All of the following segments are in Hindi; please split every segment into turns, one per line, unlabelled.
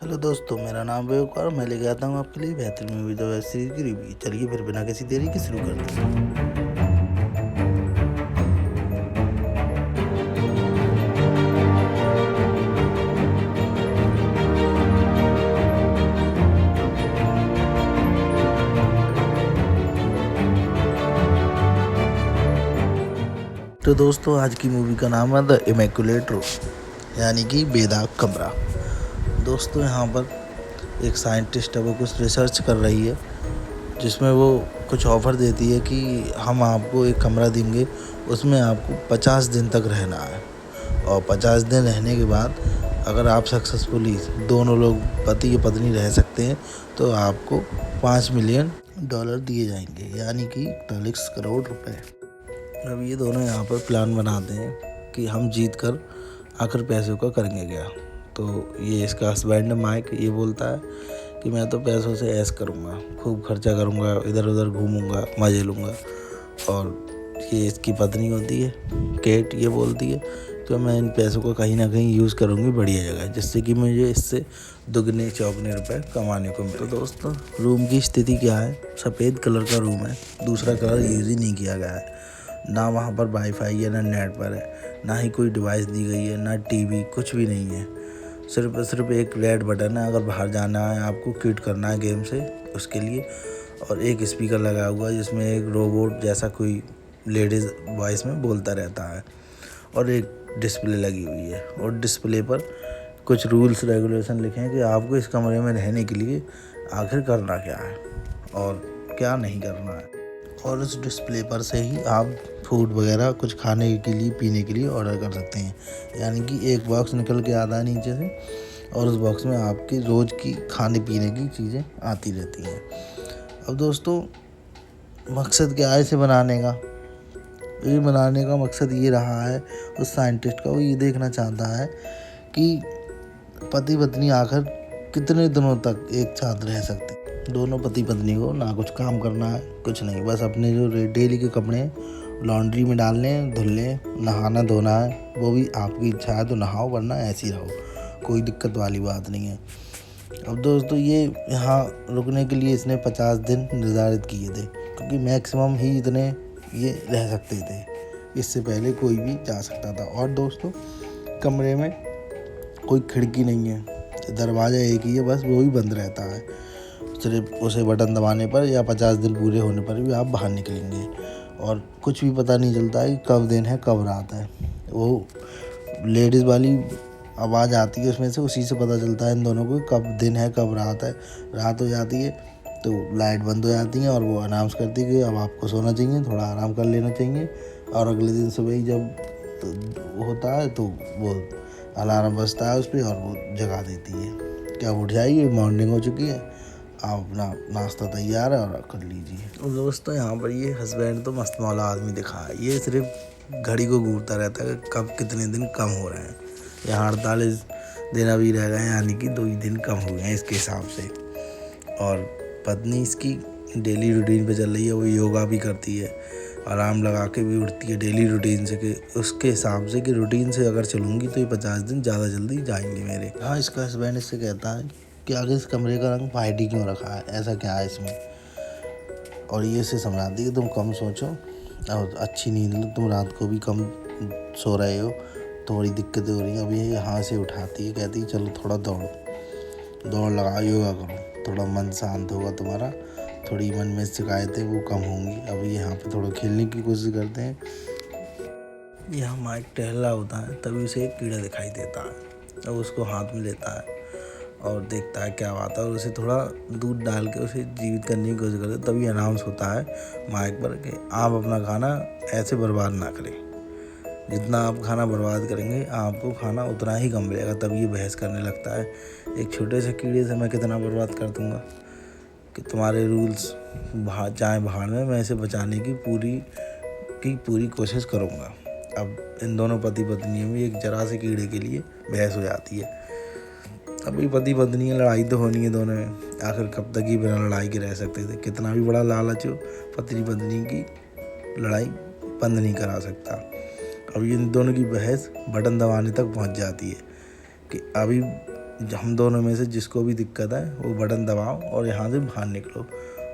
हेलो दोस्तों, मेरा नाम बेवक और मैं लेके आता हूँ आपके लिए बेहतरीन मूवी द वेब सीरीज की रिव्यू। चलिए फिर बिना किसी देरी के शुरू करते हैं। तो दोस्तों, आज की मूवी का नाम है द इमैक्युलेट रूम, यानी कि बेदाग कमरा। दोस्तों, यहाँ पर एक साइंटिस्ट है, वो कुछ रिसर्च कर रही है, जिसमें वो कुछ ऑफ़र देती है कि हम आपको एक कमरा देंगे, उसमें आपको 50 दिन तक रहना है, और 50 दिन रहने के बाद अगर आप सक्सेसफुली दोनों लोग पति या पत्नी रह सकते हैं तो आपको $5 मिलियन दिए जाएंगे, यानी कि 40 करोड़ रुपए। अब ये दोनों यहाँ पर प्लान बनाते हैं कि हम जीत कर आखिर पैसों का करेंगे क्या। तो ये इसका हस्बैंड माइक ये बोलता है कि मैं तो पैसों से ऐश करूँगा, खूब खर्चा करूँगा, इधर उधर घूमूंगा, मज़े लूँगा। और ये इसकी पत्नी होती है केट, ये बोलती है कि मैं इन पैसों को कहीं ना कहीं यूज़ करूँगी बढ़िया जगह, जिससे कि मुझे इससे दुगने चौगने रुपए कमाने को मिले। तो दोस्तों, रूम की स्थिति क्या है? सफ़ेद कलर का रूम है, दूसरा कलर यूज़ ही नहीं किया गया है। ना वहाँ पर वाईफाई है, ना नेट पर है, ना ही कोई डिवाइस दी गई है, ना टीवी, कुछ भी नहीं है। सिर्फ एक रेड बटन है, अगर बाहर जाना है, आपको क्विट करना है गेम से, उसके लिए। और एक स्पीकर लगा हुआ है जिसमें एक रोबोट जैसा कोई लेडीज़ वॉइस में बोलता रहता है, और एक डिस्प्ले लगी हुई है, और डिस्प्ले पर कुछ रूल्स रेगुलेशन लिखे हैं कि आपको इस कमरे में रहने के लिए आखिर करना क्या है और क्या नहीं करना है। और उस डिस्प्ले पर से ही आप फूड वगैरह कुछ खाने के लिए पीने के लिए ऑर्डर कर सकते हैं, यानी कि एक बॉक्स निकल के आता है नीचे से, और उस बॉक्स में आपकी रोज़ की खाने पीने की चीज़ें आती रहती हैं। अब दोस्तों, मकसद क्या है इसे बनाने का? ये बनाने का मकसद ये रहा है उस साइंटिस्ट का, वो ये देखना चाहता है कि पति पत्नी आखिर कितने दिनों तक एक साथ रह सकते हैं। दोनों पति पत्नी को ना कुछ काम करना है, कुछ नहीं, बस अपने जो डेली के कपड़े लॉन्ड्री में डालने हैं, धुलने, नहाना धोना है, वो भी आपकी इच्छा है तो नहाओ, वरना ऐसे ही रहो, कोई दिक्कत वाली बात नहीं है। अब दोस्तों, ये यहाँ रुकने के लिए इसने 50 दिन निर्धारित किए थे, क्योंकि मैक्सिमम ही इतने ये रह सकते थे, इससे पहले कोई भी जा सकता था। और दोस्तों, कमरे में कोई खिड़की नहीं है, दरवाज़ा एक ही है, बस वो ही बंद रहता है। सिर्फ उसे बटन दबाने पर या 50 दिन पूरे होने पर भी आप बाहर निकलेंगे, और कुछ भी पता नहीं चलता है कि कब दिन है कब रात है। वो लेडीज़ वाली आवाज़ आती है उसमें से, उसी से पता चलता है इन दोनों को कब दिन है कब रात है। रात हो जाती है तो लाइट बंद हो जाती है, और वो अनाउंस करती है कि अब आपको सोना चाहिए, थोड़ा आराम कर लेना चाहिए। और अगले दिन सुबह ही जब तो होता है तो वो अलार्म बजता है उस पर, और वो जगा देती है कि अब उठ जाइए, मॉर्निंग हो चुकी है, आप अपना नाश्ता तैयार है और कर लीजिए। और दोस्तों, यहाँ पर ये हस्बैंड तो मस्त मौला आदमी दिखा है, ये सिर्फ घड़ी को घूरता रहता है कि कब कितने दिन कम हो रहे हैं। यहाँ 48 दिन अभी रह गए, यानी कि 2 ही दिन कम हो गए हैं इसके हिसाब से। और पत्नी इसकी डेली रूटीन पे चल रही है, वो योगा भी करती है, अलार्म लगा के भी उठती है डेली रूटीन से, कि उसके हिसाब से कि रूटीन से अगर चलूँगी तो ये 50 दिन ज़्यादा जल्दी जाएंगे मेरे। हाँ, इसका हस्बैंड इससे कहता है कि आगे इस कमरे का रंग वाइट ही क्यों रखा है, ऐसा क्या है इसमें। और ये इसे समझाती है कि तुम कम सोचो और अच्छी नींद लो, तुम रात को भी कम सो रहे हो, थोड़ी दिक्कतें हो रही हैं। अब ये यहाँ से उठाती है, कहती है चलो थोड़ा दौड़ लगाओ, योगा करो, थोड़ा मन शांत होगा तुम्हारा, थोड़ी मन में शिकायतें वो कम होंगी। अब ये यहाँ पे थोड़ा खेलने की कोशिश करते हैं। यहाँ माइक टहल रहा होता है, तभी उसे एक कीड़ा दिखाई देता है। अब उसको हाथ में लेता है और देखता है क्या बात है, और उसे थोड़ा दूध डाल के उसे जीवित करने की कोशिश करते हैं। तभी अनाउंस होता है माइक पर कि आप अपना खाना ऐसे बर्बाद ना करें, जितना आप खाना बर्बाद करेंगे आपको खाना उतना ही कम मिलेगा। तब ये बहस करने लगता है, एक छोटे से कीड़े से मैं कितना बर्बाद कर दूंगा, कि तुम्हारे रूल्स जाएँ बाहर में, मैं इसे बचाने की पूरी कोशिश करूँगा। अब इन दोनों पति पत्नी में एक जरा से कीड़े के लिए बहस हो जाती है। अब ये पति पत्नी है, लड़ाई तो होनी है दोनों में, आखिर कब तक ही बिना लड़ाई के रह सकते थे। कितना भी बड़ा लालच हो, पत्नी पत्नी की लड़ाई बंद नहीं करा सकता। अब इन दोनों की बहस बटन दबाने तक पहुंच जाती है कि अभी हम दोनों में से जिसको भी दिक्कत है वो बटन दबाओ और यहाँ से बाहर निकलो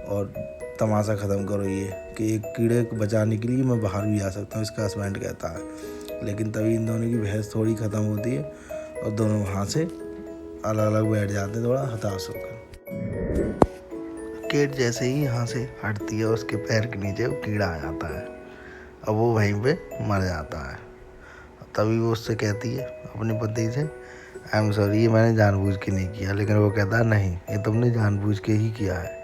और तमाशा ख़त्म करो। ये कि एक कीड़े को बचाने के लिए मैं बाहर भी आ सकता हूँ, इसका हस्बैंड कहता है। लेकिन तभी इन दोनों की बहस थोड़ी ख़त्म होती है और दोनों वहाँ से अलग अलग बैठ जाते हैं, थोड़ा हताश होकर। केट जैसे ही यहाँ से हटती है उसके पैर के नीचे वो कीड़ा आ जाता है और वो वहीं पे मर जाता है। तभी वो उससे कहती है अपने पति से, आई एम सॉरी, ये मैंने जानबूझ के नहीं किया। लेकिन वो कहता है नहीं, ये तुमने जानबूझ के ही किया है।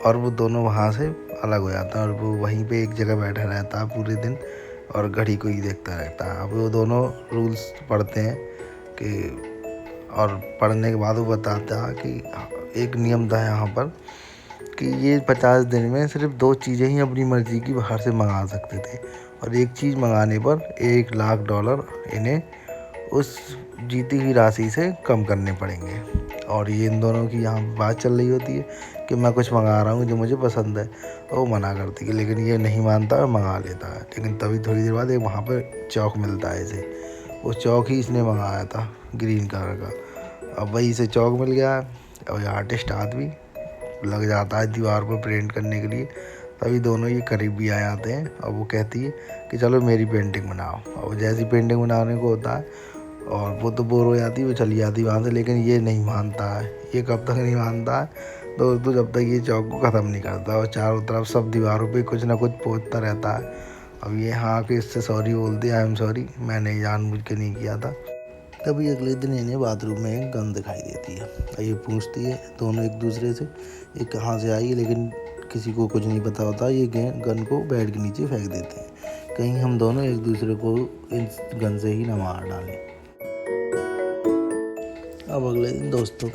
और वो दोनों वहाँ से अलग हो जाते हैं और वो वहीं पे एक जगह बैठा रहता है पूरे दिन और घड़ी को ही देखता रहता है। अब वो दोनों रूल्स पढ़ते हैं कि, और पढ़ने के बाद वो बताता है कि एक नियम था यहाँ पर कि ये 50 दिन में सिर्फ 2 चीज़ें ही अपनी मर्ज़ी की बाहर से मंगा सकते थे और एक चीज़ मंगाने पर $1,00,000 इन्हें उस जीती हुई राशि से कम करने पड़ेंगे। और ये इन दोनों की यहाँ बात चल रही होती है कि मैं कुछ मंगा रहा हूँ जो मुझे पसंद है। वो मना करती है लेकिन ये नहीं मानता और मंगा लेता है। लेकिन तभी थोड़ी देर बाद एक वहाँ पर चौक मिलता है इसे, वो चौक ही इसने मंगाया था ग्रीन कलर का। अब वही इसे चौक मिल गया है और ये आर्टिस्ट आदमी लग जाता है दीवार पर पेंट करने के लिए। तभी दोनों ये करीब भी आ जाते हैं और वो कहती है कि चलो मेरी पेंटिंग बनाओ। और जैसी पेंटिंग बनाने को होता है और वो तो बोर हो जाती है, वो चली जाती है वहाँ से। लेकिन ये नहीं मानता है। ये कब तक नहीं मानता है दोस्तों, जब तक ये चौक को ख़त्म नहीं करता और चारों तरफ सब दीवारों पे कुछ ना कुछ पोतता रहता है। अब ये हाँ कि इससे सॉरी बोलती है, आई एम सॉरी, मैंने जानबूझ के नहीं किया था। तभी अगले दिन इन्हें बाथरूम में एक गन दिखाई देती है और ये पूछती है दोनों एक दूसरे से ये कहाँ से आई, लेकिन किसी को कुछ नहीं पता होता। ये गन को बेड के नीचे फेंक देते हैं, कहीं हम दोनों एक दूसरे को इस गन से ही न मार डालें। अब अगले दिन दोस्तों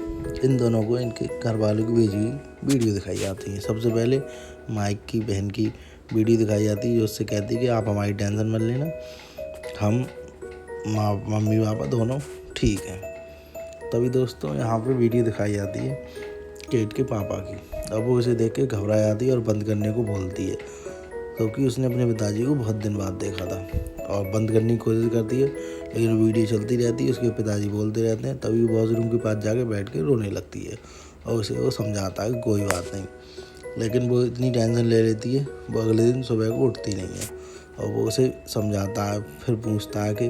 इन दोनों को इनके घर वालों की भेजी हुई वीडियो दिखाई जाती है। सबसे पहले माइक की बहन की वीडियो दिखाई जाती है जो उससे कहती है कि आप हमारी टेंशन मत लेना, हम मम्मी पापा दोनों ठीक हैं। तभी दोस्तों यहाँ पे वीडियो दिखाई जाती है केट के पापा की। अब वो इसे देख के घबरा जाती है और बंद करने को बोलती है क्योंकि उसने अपने पिताजी को बहुत दिन बाद देखा था और बंद करने की कोशिश करती है लेकिन वीडियो चलती रहती है। उसके पिताजी बोलते रहते हैं। तभी वो वॉशरूम के पास जाके बैठ के रोने लगती है और उसे वो समझाता है कि कोई बात नहीं। लेकिन वो इतनी टेंशन ले लेती है वो अगले दिन सुबह को उठती नहीं है और वो उसे समझाता है। फिर पूछता है कि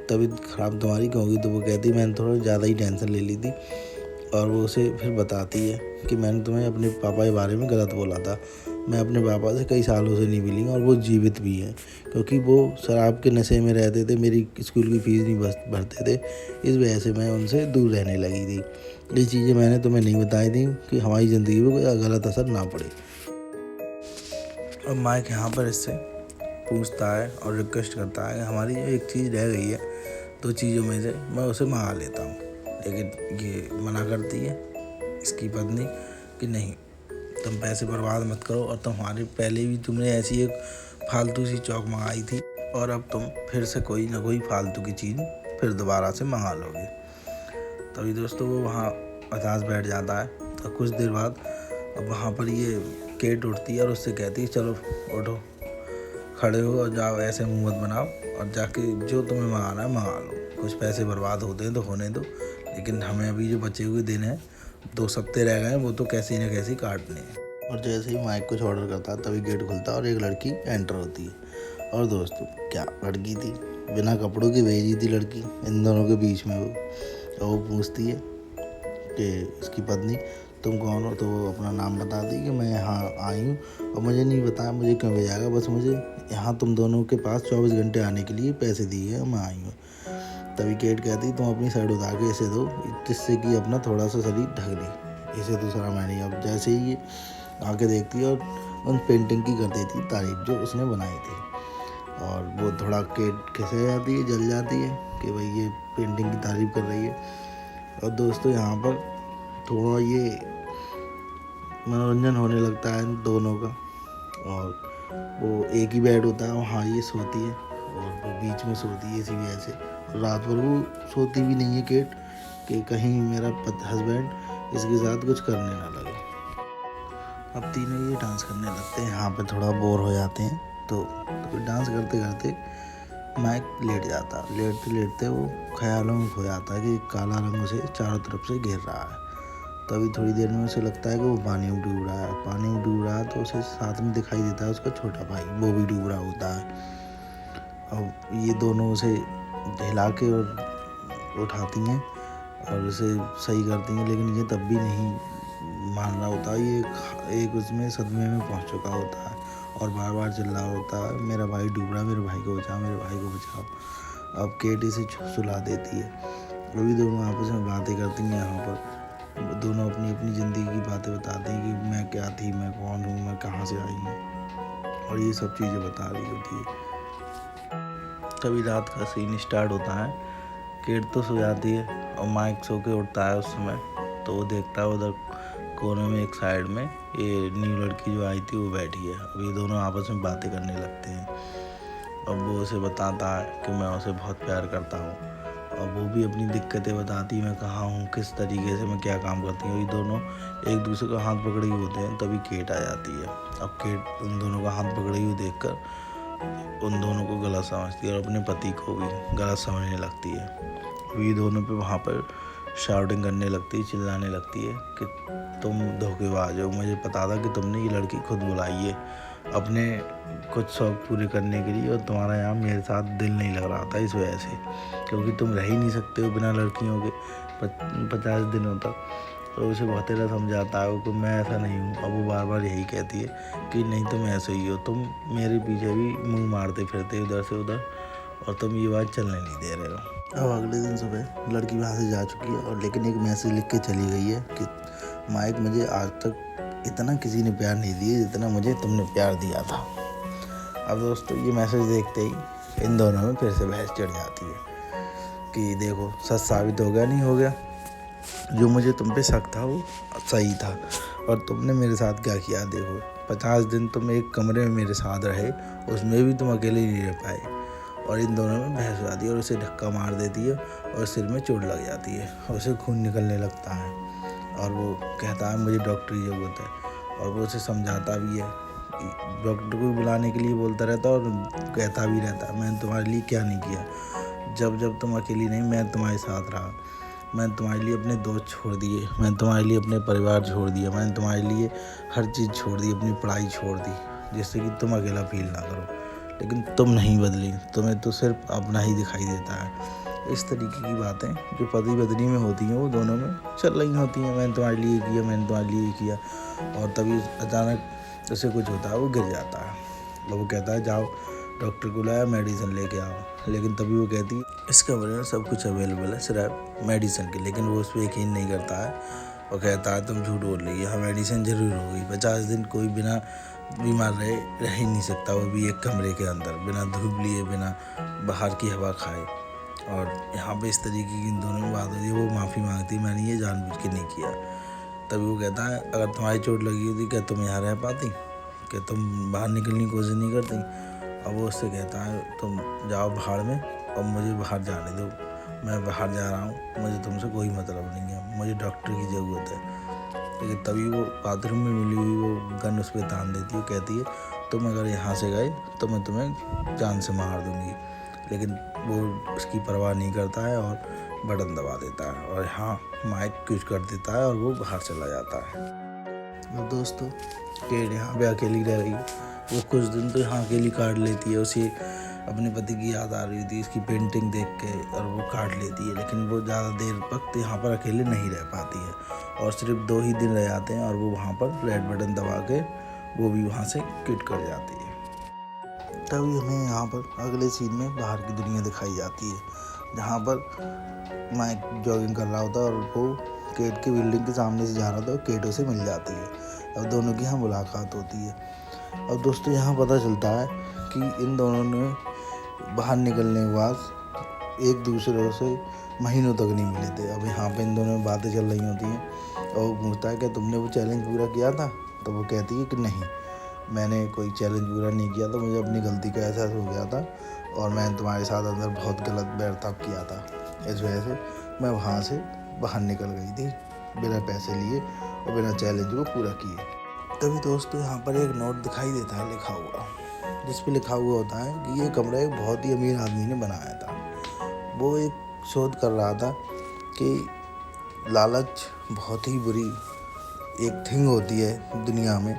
तबीयत ख़राब तुम्हारी क्यों होगी, तो वो कहती है मैंने थोड़ा ज़्यादा ही टेंशन ले ली थी। और वो उसे फिर बताती है कि मैंने तुम्हें अपने पापा के बारे में गलत बोला था। मैं अपने पापा से कई सालों से नहीं मिली हूँ और वो जीवित भी हैं क्योंकि वो शराब के नशे में रहते थे, मेरी स्कूल की फ़ीस नहीं भरते थे, इस वजह से मैं उनसे दूर रहने लगी थी। ये चीज़ें मैंने तुम्हें नहीं बताई थी कि हमारी ज़िंदगी में कोई गलत असर ना पड़े। और माइक यहाँ पर इससे पूछता है और रिक्वेस्ट करता है कि हमारी जो एक चीज़ रह गई है 2 चीज़ों में से मैं उसे मंगा लेता हूँ। लेकिन ये मना करती है इसकी पत्नी कि नहीं, तुम पैसे बर्बाद मत करो और तुम्हारे पहले भी तुमने ऐसी एक फालतू सी चौक मंगाई थी और अब तुम फिर से कोई ना कोई फालतू की चीज़ फिर दोबारा से मंगा लोगे। तभी दोस्तों वो वहाँ हताश बैठ जाता है और कुछ देर बाद अब वहाँ पर ये केट उठती है और उससे कहती है चलो उठो, खड़े हो और जाओ, ऐसे मुँह मत बनाओ और जाके जो तुम्हें मंगाना है मंगा लो। कुछ पैसे बर्बाद होते हैं तो होने दो, लेकिन हमें अभी जो बचे हुए दिन हैं 2 हफ्ते रह गए हैं वो तो कैसी न कैसी काटने हैं। और जैसे ही माइक कुछ ऑर्डर करता है तभी गेट खुलता है और एक लड़की एंटर होती है। और दोस्तों क्या लड़की थी, बिना कपड़ों की भेजी थी लड़की इन दोनों के बीच में। वो पूछती है कि इसकी पत्नी तुम कौन हो, तो वो अपना नाम बताती कि मैं यहाँ आई हूँ और मुझे नहीं बताया मुझे क्यों भेजा गया, बस मुझे यहाँ तुम दोनों के पास 24 घंटे आने के लिए पैसे दिए हैं, मैं आई हूँ। तभी केट कहती तुम अपनी साइड उतार के इसे दो जिससे कि अपना थोड़ा सा शरीर ढक ले, इसे दूसरा मैं नहीं। अब जैसे ही ये आके देखती है और उन पेंटिंग की कर देती तारीफ जो उसने बनाई थी और वो थोड़ा केट खिंच जाती है, जल जाती है कि भाई ये पेंटिंग की तारीफ कर रही है। और दोस्तों यहाँ पर थोड़ा ये मनोरंजन होने लगता है इन दोनों का और वो एक ही बेड होता है वहाँ ये सोती है और वो बीच में सोती है इसी वजह से। रात भर वो सोती भी नहीं है केट कि कहीं मेरा हस्बैंड इसके साथ कुछ करने ना लगे। अब तीनों ये डांस करने लगते हैं, यहाँ पे थोड़ा बोर हो जाते हैं तो डांस करते करते माइक लेट जाता। लेटते लेटते वो ख्यालों में खो जाता है कि काला रंग उसे चारों तरफ से घेर रहा है। तभी थोड़ी देर में उसे लगता है कि वो पानी में डूब रहा है। पानी में डूब रहा है तो उसे साथ में दिखाई देता है उसका छोटा भाई, वो भी डूब रहा होता है। और ये दोनों उसे हिला के और उठाती हैं और उसे सही करती हैं, लेकिन ये तब भी नहीं मान रहा होता। ये एक उसमें सदमे में पहुंच चुका होता है और बार बार चिल्ला रहा होता है, मेरा भाई डूब रहा है, मेरे भाई को बचाओ, मेरे भाई को बचाओ। अब केट इसे सुला देती है। वो भी दोनों आपस में बातें करती हैं। यहाँ पर दोनों अपनी अपनी ज़िंदगी की बातें बताते हैं कि मैं क्या थी, मैं कौन हूँ, मैं कहाँ से आई हूँ, और ये सब चीज़ें बता रही होती है। तभी रात का सीन स्टार्ट होता है। केट तो सो जाती है और माइक सो के उठता है उस समय। तो वो देखता है उधर कोने में एक साइड में ये न्यू लड़की जो आई थी वो बैठी है। अब ये दोनों आपस में बातें करने लगते हैं। अब वो उसे बताता है कि मैं उसे बहुत प्यार करता हूँ, और वो भी अपनी दिक्कतें बताती, मैं कहाँ हूँ, किस तरीके से मैं क्या काम करती हूँ। ये दोनों एक दूसरे का हाथ पकड़े हुए होते हैं। तभी केट आ जाती है। अब केट उन दोनों का हाथ पकड़े हुए देखकर उन दोनों को गलत समझती है और अपने पति को भी गलत समझने लगती है। ये दोनों पे वहाँ पर शाउटिंग करने लगती है, चिल्लाने लगती है कि तुम धोखेबाज हो, मुझे पता था कि तुमने ये लड़की खुद बुलाई है अपने कुछ शौक पूरे करने के लिए, और तुम्हारा यहाँ मेरे साथ दिल नहीं लग रहा था इस वजह से, क्योंकि तुम रह ही नहीं सकते हो बिना लड़कियों के 50 दिनों तक। तो उसे बहुत तेरा समझाता है कि मैं ऐसा नहीं हूँ। अब वो बार बार यही कहती है कि नहीं तुम ऐसे ही हो, तुम मेरे पीछे भी मुंह मारते फिरते इधर से उधर, और तुम ये बात चलने नहीं दे रहे हो। अब अगले दिन सुबह लड़की वहाँ से जा चुकी है, और लेकिन एक मैसेज लिख के चली गई है कि माइक, मुझे आज तक इतना किसी ने प्यार नहीं दिया जितना मुझे तुमने प्यार दिया था। अब दोस्तों ये मैसेज देखते ही इन दोनों में फिर से बहस चढ़ जाती है कि देखो सच साबित हो गया नहीं हो गया, जो मुझे तुम पे शक था वो सही था, और तुमने मेरे साथ क्या किया। देखो 50 दिन तुम एक कमरे में मेरे साथ रहे, उसमें भी तुम अकेले नहीं रह पाए। और इन दोनों में बहस हो जाती है और उसे धक्का मार देती है और सिर में चोट लग जाती है और उसे खून निकलने लगता है। और वो कहता है मुझे डॉक्टर की ज़रूरत है, और वो उसे समझाता भी है, डॉक्टर को बुलाने के लिए बोलता रहता है और कहता भी रहता है मैंने तुम्हारे लिए क्या नहीं किया, जब जब तुम अकेली नहीं मैं तुम्हारे साथ रहा, मैंने तुम्हारे लिए अपने दोस्त छोड़ दिए, मैंने तुम्हारे लिए अपने परिवार छोड़ दिया, मैंने तुम्हारे लिए हर चीज़ छोड़ दी, अपनी पढ़ाई छोड़ दी, जिससे कि तुम अकेला फील ना करो। लेकिन तुम नहीं बदली, तुम्हें तो सिर्फ अपना ही दिखाई देता है। इस तरीके की बातें जो पति पत्नी में होती हैं वो दोनों में चल रही होती हैं, मैंने तुम्हारे लिए किया, मैंने तुम्हारे लिए किया। और तभी अचानक उसे कुछ होता है, वो गिर जाता है और वो कहता है जाओ डॉक्टर को लाया, मेडिसिन लेके आओ। लेकिन तभी वो कहती है इस कमरे में सब कुछ अवेलेबल है सिर्फ मेडिसिन की। लेकिन वो उस पर यकीन नहीं करता है और कहता है तुम झूठ बोल रही है, हाँ मेडिसिन ज़रूर होगी। 50 दिन कोई बिना बीमार रह ही नहीं सकता, वो भी एक कमरे के अंदर बिना धूप लिए, बिना बाहर की हवा खाए। और यहाँ पे इस तरीके की इन दोनों में बात होती है। वो माफ़ी मांगती, मैंने ये जानबूझ के नहीं किया। तभी वो कहता है अगर तुम्हारी चोट लगी होती क्या तुम यहाँ रह पाती, क्या तुम बाहर निकलने की कोशिश नहीं करती। अब वो उससे कहता है तुम जाओ बाहर में और मुझे बाहर जाने दो, मैं बाहर जा रहा हूँ, मुझे तुमसे कोई मतलब नहीं है, मुझे डॉक्टर की ज़रूरत है। लेकिन तभी वो बाथरूम में मिली हुई वो गन उस पर तान देती है, कहती है तुम अगर यहाँ से गए तो मैं तुम्हें जान से मार दूँगी। लेकिन वो उसकी परवाह नहीं करता है और बटन दबा देता है और हाँ माइक क्विट कर देता है और वो बाहर चला जाता है। और दोस्तों केट यहाँ पे अकेली रह रही, वो कुछ दिन तो यहाँ अकेली काट लेती है। उसे अपने पति की याद आ रही थी इसकी पेंटिंग देख के और वो काट लेती है। लेकिन वो ज़्यादा देर वक्त यहाँ पर अकेले नहीं रह पाती है और सिर्फ 2 ही दिन रह जाते हैं और वो वहाँ पर रेड बटन दबा के वो भी वहाँ से क्विट कर जाती है। तभी हमें यहाँ पर अगले सीन में बाहर की दुनिया दिखाई जाती है, जहाँ पर माइक जॉगिंग कर रहा होता है और वो केट की बिल्डिंग के सामने से जा रहा था और केट उसे मिल जाती है। अब दोनों की यहाँ मुलाकात होती है। अब दोस्तों यहाँ पता चलता है कि इन दोनों ने बाहर निकलने के बाद एक दूसरे से महीनों तक नहीं मिले थे। अब यहाँ पे इन दोनों में बातें चल रही होती हैं और वो पूछता है कि तुमने वो चैलेंज पूरा किया था। तो वो कहती है कि नहीं, मैंने कोई चैलेंज पूरा नहीं किया था, मुझे अपनी गलती का एहसास हो गया था और मैंने तुम्हारे साथ अंदर बहुत गलत बर्ताव किया था, इस वजह से मैं वहाँ से बाहर निकल गई थी बिना पैसे लिए और बिना चैलेंज को पूरा किए। तभी दोस्तों यहाँ पर एक नोट दिखाई देता है लिखा हुआ, जिस पे लिखा हुआ होता है कि ये कमरा एक बहुत ही अमीर आदमी ने बनाया था। वो एक शोध कर रहा था कि लालच बहुत ही बुरी एक थिंग होती है दुनिया में,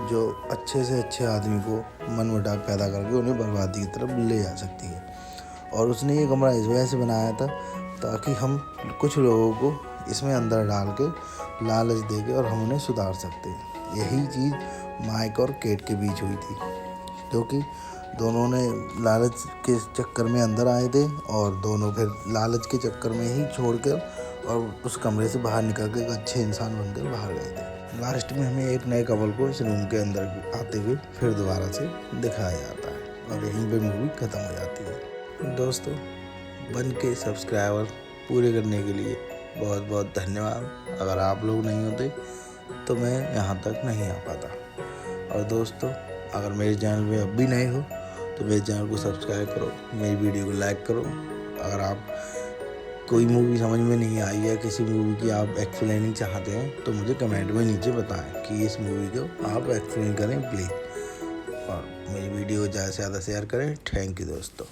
जो अच्छे से अच्छे आदमी को मनमुटाव पैदा करके उन्हें बर्बादी की तरफ ले जा सकती है। और उसने ये कमरा इस वजह से बनाया था ताकि हम कुछ लोगों को इसमें अंदर डाल के लालच दे के और हम उन्हें सुधार सकते हैं। यही चीज़ माइक और केट के बीच हुई थी, क्योंकि दोनों ने लालच के चक्कर में अंदर आए थे और दोनों फिर लालच के चक्कर में ही छोड़कर और उस कमरे से बाहर निकल के एक अच्छे इंसान बनकर बाहर गए थे। लास्ट में हमें एक नए कपल को इस रूम के अंदर आते हुए फिर दोबारा से दिखाया जाता है और यहीं पे मूवी ख़त्म हो जाती है। दोस्तों, बन के सब्सक्राइबर पूरे करने के लिए बहुत बहुत धन्यवाद। अगर आप लोग नहीं होते तो मैं यहाँ तक नहीं आ पाता। और दोस्तों, अगर मेरे चैनल पे अब भी नए हो तो मेरे चैनल को सब्सक्राइब करो, मेरी वीडियो को लाइक करो। अगर आप कोई मूवी समझ में नहीं आई है, किसी मूवी की आप एक्सप्लेनिंग चाहते हैं तो मुझे कमेंट में नीचे बताएं कि इस मूवी को आप एक्सप्लेन करें प्लीज़। और मेरी वीडियो को ज़्यादा से ज़्यादा शेयर करें। थैंक यू दोस्तों।